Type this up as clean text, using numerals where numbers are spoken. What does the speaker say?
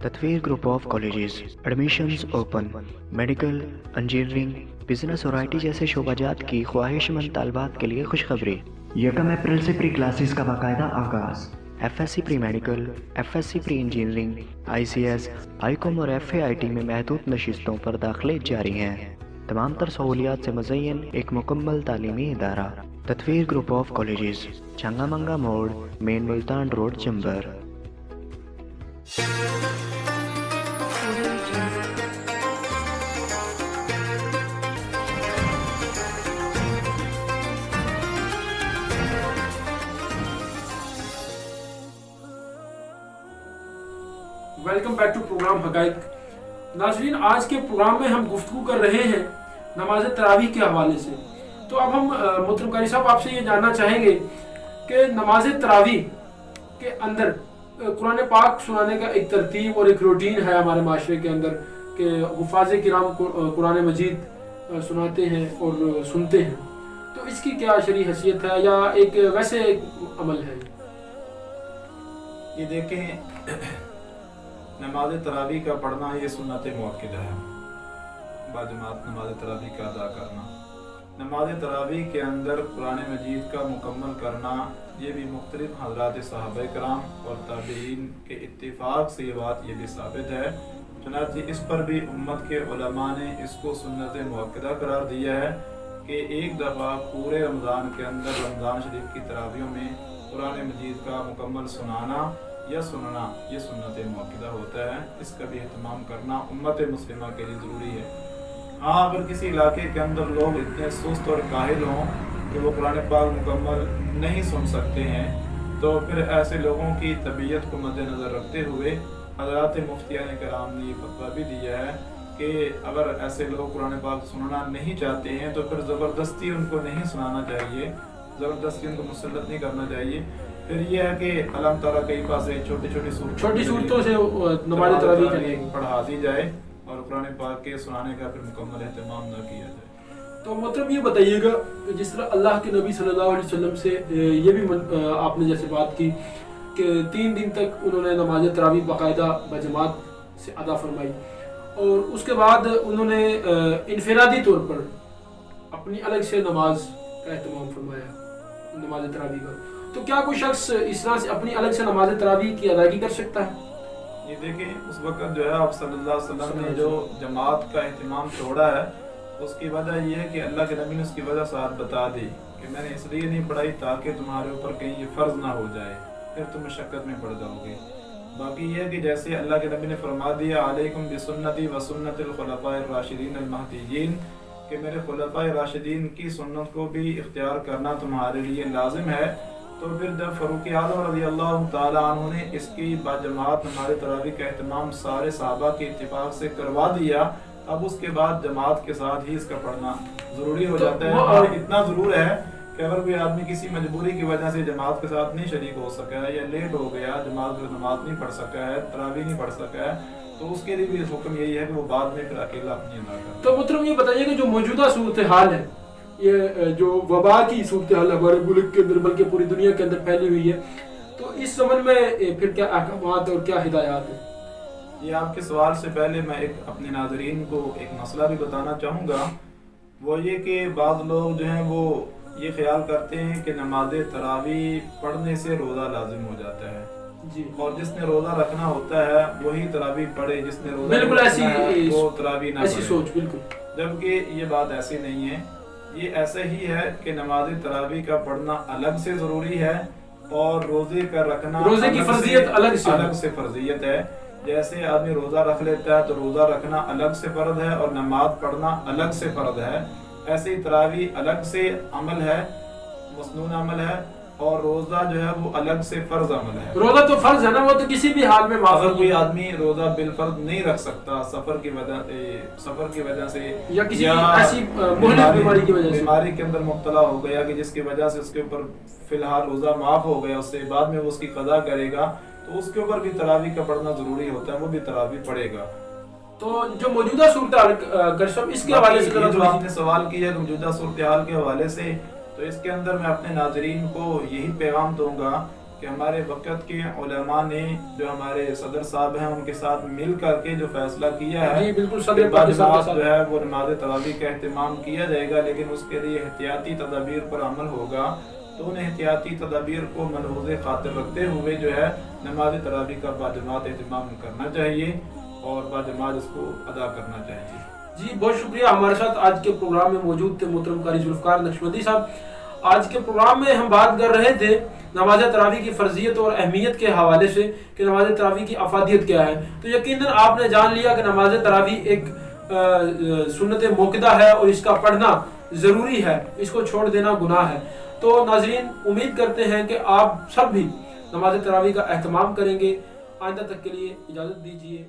تطویر group of colleges admissions open, medical, engineering, business اور I T جیسے شعبہ جات کی خواہش مند طالبات کے لیے خوشخبری۔ 1 اپریل سے پری کلاسز کا باقاعدہ آغاز۔ F S C pre medical, F S C pre engineering, I C S, I com اور ایف اے آئی ٹی میں محدود نشستوں پر داخلے جاری ہیں۔ تمام تر سہولیات سے مزین ایک مکمل تعلیمی ادارہ۔ تطویر group of colleges, Changa Manga موڑ، main Multan road, Chambar. Welcome back to program حقائق۔ ناظرین، آج کے پروگرام میں ہم گفتگو کر رہے ہیں نماز تراویح کے حوالے سے۔ تو اب ہم محترم قاری صاحب آپ سے یہ جاننا چاہیں گے کہ نماز تراویح کے اندر قرآن پاک سنانے کا ایک ترتیب اور ایک روٹین ہے ہمارے معاشرے کے اندر کہ حفاظ کرام قرآن مجید سناتے ہیں اور سنتے ہیں، تو اس کی کیا شرعی حیثیت ہے یا ایک ویسے عمل ہے؟ یہ دیکھیں، نماز تراویح کا پڑھنا یہ سنت مؤکدہ ہے، باجماعت نماز تراویح کا ادا کرنا۔ نماز تراویح کے اندر قرآن مجید کا مکمل کرنا، یہ بھی مختلف حضرات صحابہ کرام اور تابعین کے اتفاق سے یہ بات یہ بھی ثابت ہے۔ چنانچہ اس پر بھی امت کے علماء نے اس کو سنت مؤکدہ قرار دیا ہے کہ ایک دفعہ پورے رمضان کے اندر رمضان شریف کی تراویحوں میں قرآن مجید کا مکمل سنانا یا سننا یہ سنت مؤکدہ ہوتا ہے۔ اس کا بھی اہتمام کرنا امت مسلمہ کے لیے ضروری ہے۔ ہاں، اگر کسی علاقے کے اندر لوگ اتنے سست اور کاہل ہوں کہ وہ قرآن پاک مکمل نہیں سن سکتے ہیں، تو پھر ایسے لوگوں کی طبیعت کو مد نظر رکھتے ہوئے حضرات مفتیان کرام نے یہ فتویٰ بھی دیا ہے کہ اگر ایسے لوگ قرآن پاک سننا نہیں چاہتے ہیں تو پھر زبردستی ان کو نہیں سنانا چاہیے، زبردستی ان کو مسلط نہیں کرنا چاہیے۔ پھر یہ ہے کہ علم تعالیٰ کئی پاسے چھوٹی صورتوں سے نماز تراویح پڑھا دی جائے اور قرآن پاک کے سنانے کا پھر مکمل اہتمام نہ کیا جائے۔ تو محترم یہ بتائیے گا، جس طرح اللہ کے نبی صلی اللہ علیہ وسلم سے یہ بھی آپ نے جیسے بات کی کہ 3 دن تک انہوں نے نماز تراویح باقاعدہ بجماعت سے ادا فرمائی، اور اس کے بعد انہوں نے انفرادی طور پر اپنی الگ سے نماز کا اہتمام فرمایا، نماز تراویح کا، تو کیا کوئی شخص اس طرح سے اپنی الگ سے نماز تراویح کی ادائیگی کر سکتا ہے؟ یہ دیکھیں، اس وقت جو ہے آپ صلی اللہ علیہ وسلم نے جو جماعت کا اہتمام چھوڑا ہے، اس کی وجہ یہ ہے کہ اللہ کے نبی نے اس کی وجہ ساتھ بتا دی کہ میں نے اس لیے نہیں پڑھائی تاکہ تمہارے اوپر کہیں یہ فرض نہ ہو جائے، پھر تم مشقت میں پڑ جاؤ گے۔ باقی یہ ہے کہ جیسے اللہ کے نبی نے فرما دیا علیکم بسنتی و سنت الخلفاء الراشدین المہدیین، کہ میرے خلفاء راشدین کی سنت کو بھی اختیار کرنا تمہارے لیے لازم ہے، تو پھر جب فاروق اعظم رضی اللہ تعالیٰ عنہ نے اس کی باجماعت نماز تراویح کا اہتمام سارے صحابہ کے اتفاق سے کروا دیا، اب اس کے بعد جماعت کے ساتھ ہی اس کا پڑھنا ضروری ہو جاتا ہے۔ اور اتنا ضرور ہے کہ اگر کوئی آدمی کسی مجبوری کی وجہ سے جماعت کے ساتھ نہیں شریک ہو سکا ہے یا لیٹ ہو گیا، جماعت میں نماز نہیں پڑھ سکا ہے، تراویح نہیں پڑھ سکا ہے، تو اس کے لیے بھی حکم یہی ہے کہ وہ بعد میں پھر اکیلا اپنی ادا کرے۔ تو محترم یہ بتائیے کہ جو موجودہ صورتحال ہے، یہ جو وبا کی صورتحال ہمارے ملک کے اندر بلکہ پوری دنیا کے اندر پھیلی ہوئی ہے، تو اس زمن میں پھر کیا احکامات اور کیا ہدایات ہیں؟ یہ آپ کے سوال سے پہلے میں ایک اپنے ناظرین کو ایک مسئلہ بھی بتانا چاہوں گا، وہ یہ کہ بعض لوگ جو ہیں وہ یہ خیال کرتے ہیں کہ نماز تراویح پڑھنے سے روزہ لازم ہو جاتا ہے جی، اور جس نے روزہ رکھنا ہوتا ہے وہی تراویح پڑھے، جس نے روزہ بالکل رکھنا ہے وہ تراویح نہ ایسی پڑھے۔ سوچ بالکل، جبکہ یہ بات ایسی نہیں ہے، یہ ایسا ہی ہے کہ نماز تراویح کا پڑھنا الگ سے ضروری ہے اور روزے کا رکھنا روزے کی فرضیت الگ سے فرضیت ہے۔ جیسے آدمی روزہ رکھ لیتا ہے تو روزہ رکھنا الگ سے فرض ہے اور نماز پڑھنا الگ سے فرض ہے، ایسے ہی تراویح الگ سے عمل ہے، مسنون عمل ہے، اور روزہ جو ہے وہ الگ سے فرض عمل ہے۔ روزہ تو فرض ہے نا، وہ تو کسی بھی حال میں معاف۔ اگر کوئی آدمی روزہ بالفرض نہیں رکھ سکتا سفر کی وجہ سے یا کسی ایسی مہلک بیماری کے اندر مبتلا ہو گیا کہ جس کی وجہ سے اس کے اوپر فی الحال روزہ معاف ہو گیا، اس سے بعد میں وہ اس کی قضا کرے گا، تو اس کے اوپر بھی تراویح کا پڑھنا ضروری ہوتا ہے، وہ بھی تراویح پڑھے گا۔ تو جو موجودہ صورتحال اس کے حوالے سے جو آپ نے سوال کیا ہے موجودہ صورتحال کے حوالے سے، تو اس کے اندر میں اپنے ناظرین کو یہی پیغام دوں گا کہ ہمارے وقت کے علماء نے جو ہمارے صدر صاحب ہیں ان کے ساتھ مل کر کے جو فیصلہ کیا ہے جی بالکل، کہ صدر بعد پاکستان نماز جو ہے وہ نماز تراویح کا اہتمام کیا جائے گا، لیکن اس کے لیے احتیاطی تدابیر پر عمل ہوگا، تو ان احتیاطی تدابیر کو ملحوظ خاطر رکھتے ہوئے جو ہے نماز تراویح کا باجماعت اہتمام کرنا چاہیے اور باجماعت اس کو ادا کرنا چاہیے۔ جی بہت شکریہ، ہمارے ساتھ آج کے پروگرام میں موجود تھے محترم قاری ذوالفقار نقشبندی صاحب۔ آج کے پروگرام میں ہم بات کر رہے تھے نماز تراویح کی فرضیت اور اہمیت کے حوالے سے کہ نماز تراویح کی افادیت کیا ہے۔ تو یقیناً آپ نے جان لیا کہ نماز تراویح ایک سنت موقدہ ہے اور اس کا پڑھنا ضروری ہے، اس کو چھوڑ دینا گناہ ہے۔ تو ناظرین، امید کرتے ہیں کہ آپ سب بھی نماز تراویح کا اہتمام کریں گے۔ آئندہ تک کے لیے اجازت دیجیے۔